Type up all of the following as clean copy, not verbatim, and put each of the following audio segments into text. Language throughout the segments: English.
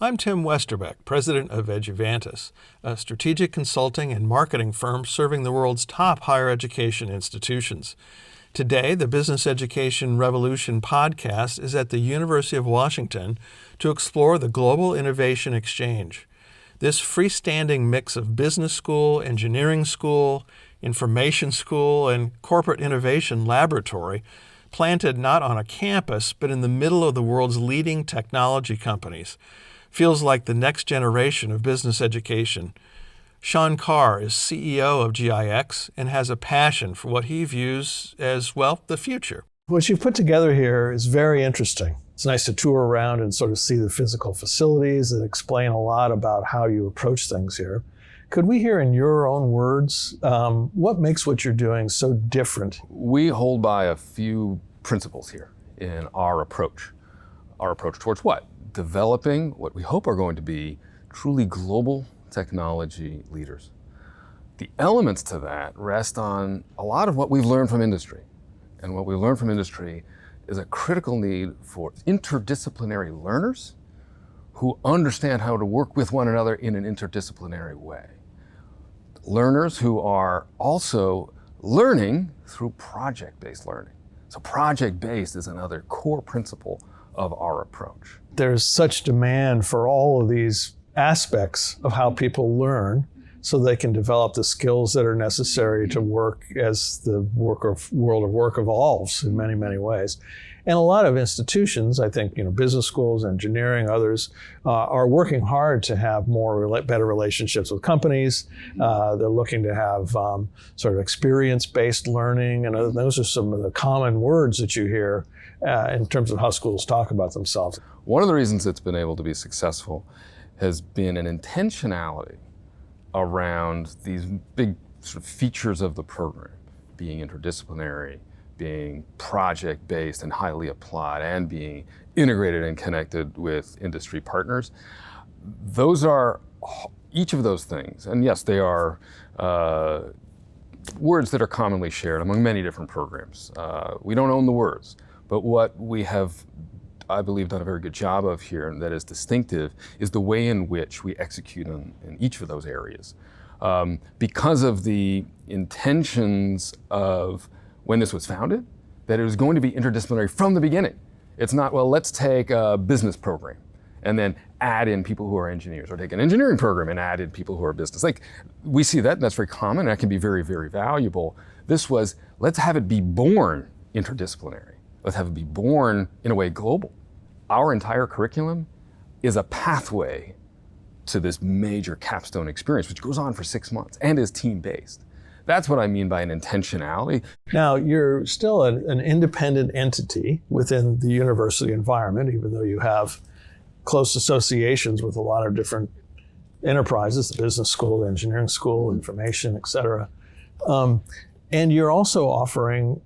I'm Tim Westerbeck, president of Eduvantis, a strategic consulting and marketing firm serving the world's top higher education institutions. Today, the Business Education Revolution podcast is at the University of Washington to explore the Global Innovation Exchange. This freestanding mix of business school, engineering school, information school, and corporate innovation laboratory, planted not on a campus but in the middle of the world's leading technology companies, feels like the next generation of business education. Sean Carr is CEO of GIX and has a passion for what he views as, well, the future. What you've put together here is very interesting. It's nice to tour around and sort of see the physical facilities that explain a lot about how you approach things here. Could we hear in your own words, what makes what you're doing so different? We hold by a few principles here in our approach. Our approach towards what? Developing what we hope are going to be truly global technology leaders. The elements to that rest on a lot of what we've learned from industry. And what we've learned from industry is a critical need for interdisciplinary learners who understand how to work with one another in an interdisciplinary way. Learners who are also learning through project-based learning. So project-based is another core principle of our approach. There's such demand for all of these aspects of how people learn so they can develop the skills that are necessary to work as the world of work evolves in many, many ways. And a lot of institutions, I think, business schools, engineering, others, are working hard to have better relationships with companies. They're looking to have sort of experience-based learning, and those are some of the common words that you hear in terms of how schools talk about themselves. One of the reasons it's been able to be successful has been an intentionality around these big sort of features of the program, being interdisciplinary, being project-based and highly applied, and being integrated and connected with industry partners. Those are each of those things, and yes, they are words that are commonly shared among many different programs. We don't own the words, but what we have, I believe, done a very good job of here, and that is distinctive, is the way in which we execute in each of those areas. Because of the intentions of when this was founded, that it was going to be interdisciplinary from the beginning. It's not, well, let's take a business program and then add in people who are engineers, or take an engineering program and add in people who are business. Like, we see that, and that's very common, and that can be very, very valuable. This was, let's have it be born interdisciplinary. Let's have it be born, in a way, global. Our entire curriculum is a pathway to this major capstone experience, which goes on for 6 months and is team-based. That's what I mean by an intentionality. Now, you're still an independent entity within the university environment, even though you have close associations with a lot of different enterprises, the business school, the engineering school, information, et cetera. And you're also offering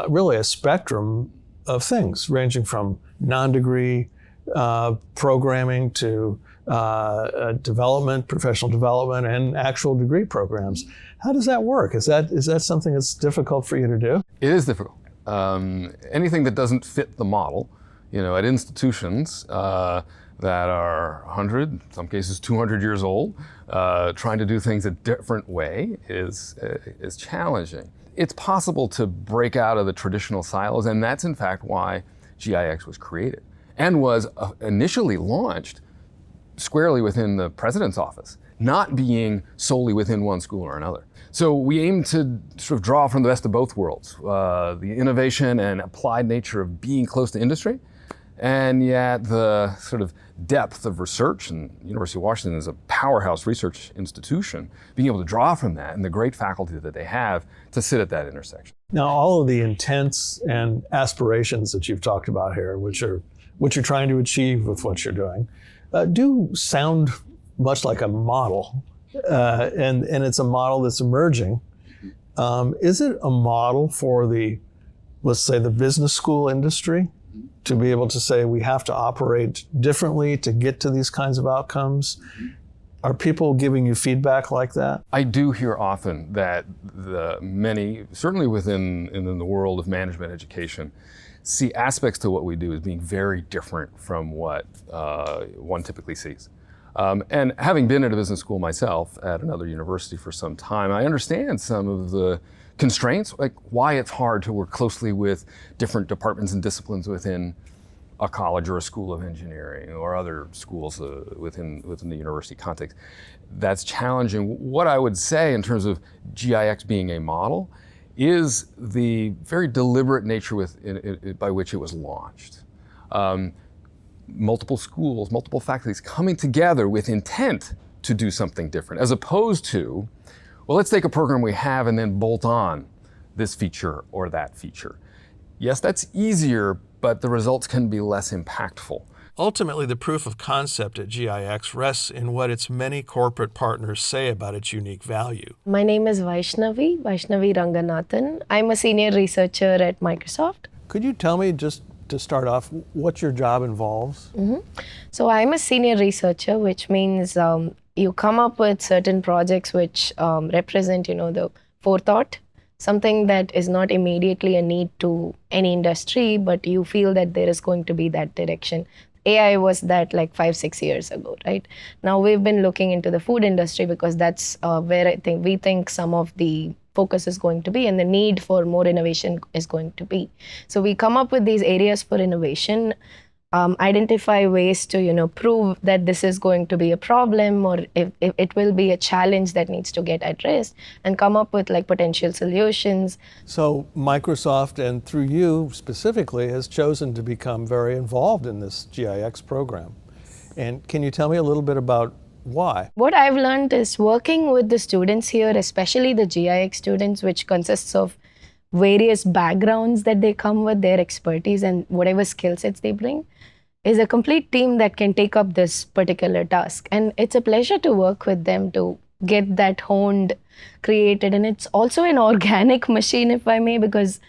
really a spectrum of things, ranging from non-degree programming to development, professional development, and actual degree programs. How does that work? Is that something that's difficult for you to do? It is difficult. Anything that doesn't fit the model, at institutions that are 100, in some cases 200 years old, trying to do things a different way is challenging. It's possible to break out of the traditional silos, and that's in fact why GIX was created and was initially launched squarely within the president's office, not being solely within one school or another. So we aim to sort of draw from the best of both worlds, the innovation and applied nature of being close to industry, and yet the sort of depth of research, and University of Washington is a powerhouse research institution, being able to draw from that and the great faculty that they have to sit at that intersection. Now, all of the intents and aspirations that you've talked about here, which are what you're trying to achieve with what you're doing, do sound much like a model, and it's a model that's emerging. Is it a model for let's say, the business school industry to be able to say we have to operate differently to get to these kinds of outcomes? Are people giving you feedback like that? I do hear often that the many, certainly within the world of management education, see aspects to what we do as being very different from what one typically sees. And having been at a business school myself at another university for some time, I understand some of the constraints, like why it's hard to work closely with different departments and disciplines within a college or a school of engineering or other schools within the university context. That's challenging. What I would say in terms of GIX being a model is the very deliberate nature by which it was launched. Multiple schools, multiple faculties coming together with intent to do something different, as opposed to, well, let's take a program we have and then bolt on this feature or that feature. Yes, that's easier, but the results can be less impactful. Ultimately, the proof of concept at GIX rests in what its many corporate partners say about its unique value. My name is Vaishnavi Ranganathan. I'm a senior researcher at Microsoft. Could you tell me, just to start off, what your job involves? So I'm a senior researcher, which means you come up with certain projects which represent, the forethought, something that is not immediately a need to any industry, but you feel that there is going to be that direction. AI was that like 5-6 years ago, right? Now we've been looking into the food industry because that's where we think some of the focus is going to be and the need for more innovation is going to be. So we come up with these areas for innovation, identify ways to, prove that this is going to be a problem or if it will be a challenge that needs to get addressed and come up with like potential solutions. So Microsoft, and through you specifically, has chosen to become very involved in this GIX program. And can you tell me a little bit about why? What I've learned is working with the students here, especially the GIX students, which consists of various backgrounds that they come with, their expertise and whatever skill sets they bring, is a complete team that can take up this particular task. And it's a pleasure to work with them to get that honed, created. And it's also an organic machine, if I may, because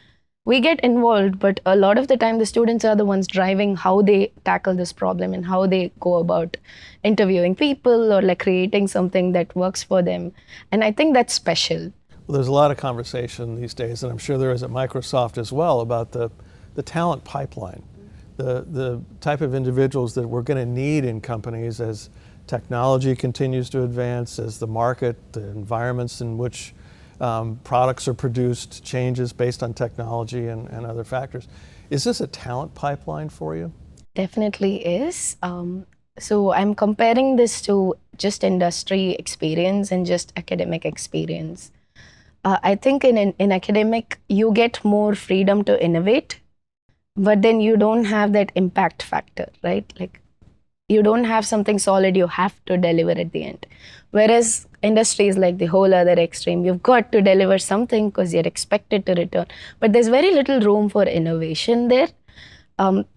we get involved, but a lot of the time the students are the ones driving how they tackle this problem and how they go about interviewing people or like creating something that works for them. And I think that's special. Well, there's a lot of conversation these days, and I'm sure there is at Microsoft as well, about the talent pipeline, the type of individuals that we're going to need in companies as technology continues to advance, as the market, the environments in which products are produced changes based on technology and other factors. Is this a talent pipeline for you? Definitely is. So I'm comparing this to just industry experience and just academic experience. I think in academic, you get more freedom to innovate, but then you don't have that impact factor, right? Like you don't have something solid you have to deliver at the end. Whereas industry is like the whole other extreme. You've got to deliver something because you're expected to return. But there's very little room for innovation there.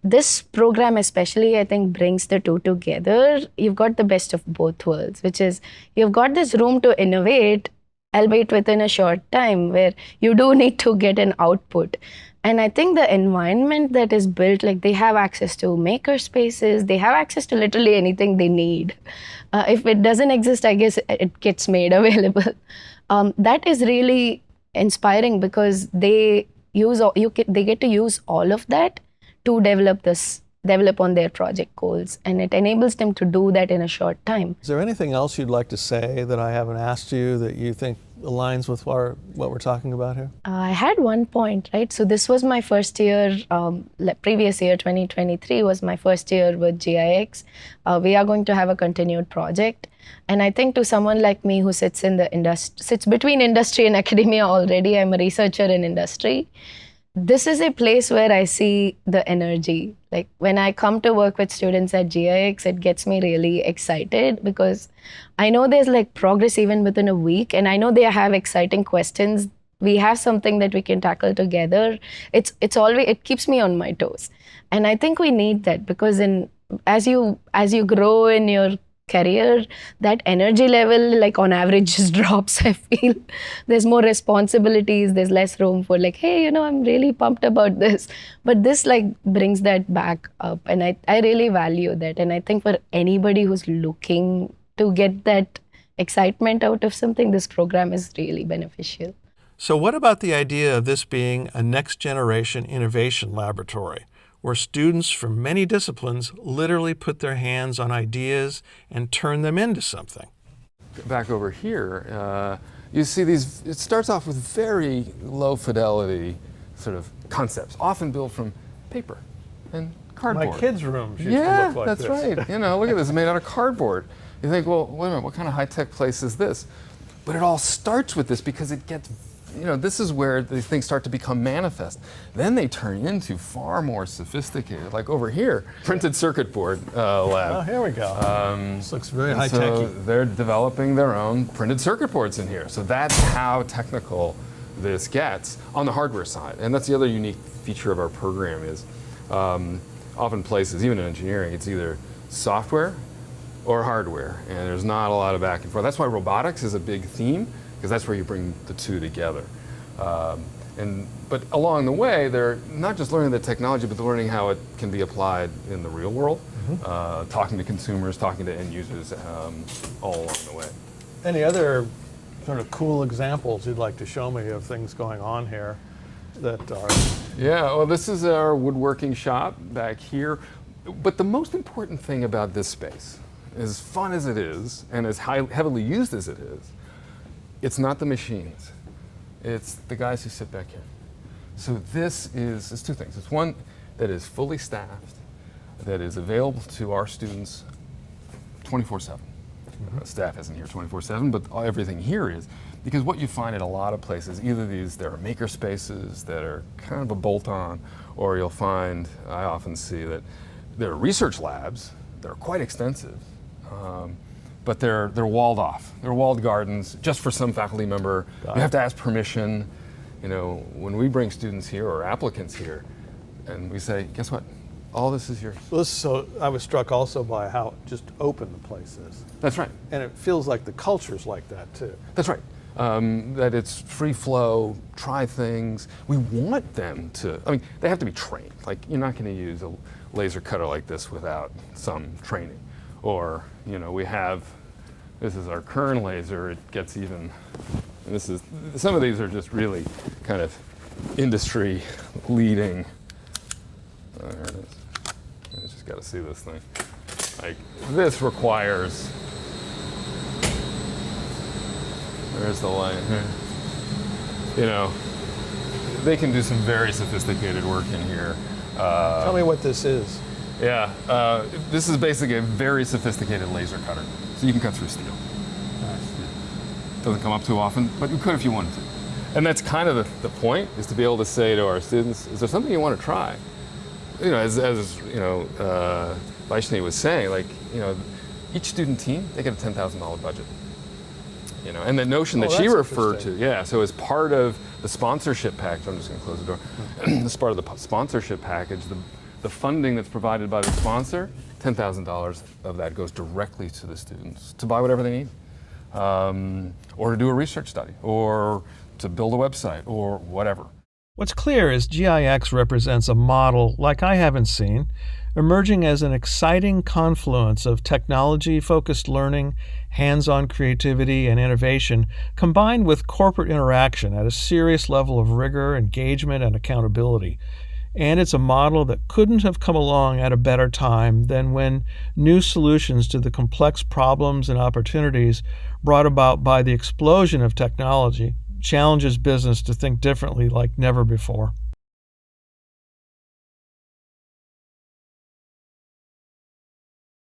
This program especially, I think, brings the two together. You've got the best of both worlds, which is you've got this room to innovate, albeit within a short time, where you do need to get an output. And I think the environment that is built, like they have access to maker spaces, they have access to literally anything they need. If it doesn't exist, I guess it gets made available. That is really inspiring because they get to use all of that to develop on their project goals, and it enables them to do that in a short time. Is there anything else you'd like to say that I haven't asked you that you think aligns with what we're talking about here? I had one point, right? So this was my first year, previous year, 2023 was my first year with GIX. We are going to have a continued project. And I think to someone like me who sits between industry and academia already, I'm a researcher in industry. This is a place where I see the energy. Like when I come to work with students at GIX, it gets me really excited because I know there's like progress even within a week, and I know they have exciting questions. We have something that we can tackle together. It keeps me on my toes. And I think we need that because as you grow in your career, that energy level, like on average, just drops. I feel there's more responsibilities, there's less room for like, hey, I'm really pumped about this. But this like brings that back up, and I really value that. And I think for anybody who's looking to get that excitement out of something, this program is really beneficial. So what about the idea of this being a next-generation innovation laboratory, where students from many disciplines literally put their hands on ideas and turn them into something? Back over here, you see these, it starts off with very low fidelity sort of concepts, often built from paper and cardboard. My kids' rooms used to look like that's this. right. You know, look at this, it's made out of cardboard. You think, well, wait a minute, what kind of high-tech place is this? But it all starts with this because it gets, you know, this is where these things start to become manifest. Then they turn into far more sophisticated, like over here, printed circuit board lab. Oh, here we go. This looks very high-techy. So they're developing their own printed circuit boards in here. So that's how technical this gets on the hardware side. And that's the other unique feature of our program is often places, even in engineering, it's either software or hardware. And there's not a lot of back and forth. That's why robotics is a big theme, because that's where you bring the two together. But along the way, they're not just learning the technology, but they're learning how it can be applied in the real world, talking to consumers, talking to end users all along the way. Any other sort of cool examples you'd like to show me of things going on here that are... Yeah, well, this is our woodworking shop back here. But the most important thing about this space, as fun as it is, and as heavily used as it is, it's not the machines. It's the guys who sit back here. So it's two things. It's one that is fully staffed, that is available to our students 24/7. Staff isn't here 24/7, but everything here is. Because what you find at a lot of places, either there are maker spaces that are kind of a bolt-on, or you'll find, I often see that there are research labs that are quite extensive, but they're walled off. They're walled gardens just for some faculty member. You have to ask permission. You know, when we bring students here or applicants here, and we say, guess what? All this is yours. Well, so I was struck also by how just open the place is. That's right. And it feels like the culture's like that too. That's right. That it's free flow, try things. We want them to, I mean, they have to be trained. Like, you're not going to use a laser cutter like this without some training. Or, you know, this is our Kern laser, it gets even, and some of these are just really kind of industry leading. There it is. I just got to see this thing. Like, this requires, there's the line here. You know, they can do some very sophisticated work in here. Tell me what this is. Yeah, this is basically a very sophisticated laser cutter. So you can cut through steel. Doesn't come up too often, but you could if you wanted to. And that's kind of the point, is to be able to say to our students, is there something you want to try? You know, as you know, Vaishnavi was saying, like, you know, each student team, they get a $10,000 budget. You know, and the notion that she referred to, yeah, so as part of the sponsorship package, I'm just going to close the door. As part of the sponsorship package, the funding that's provided by the sponsor, $10,000 of that goes directly to the students to buy whatever they need, or to do a research study, or to build a website, or whatever. What's clear is GIX represents a model like I haven't seen, emerging as an exciting confluence of technology-focused learning, hands-on creativity, and innovation, combined with corporate interaction at a serious level of rigor, engagement, and accountability. And it's a model that couldn't have come along at a better time than when new solutions to the complex problems and opportunities brought about by the explosion of technology challenges business to think differently like never before.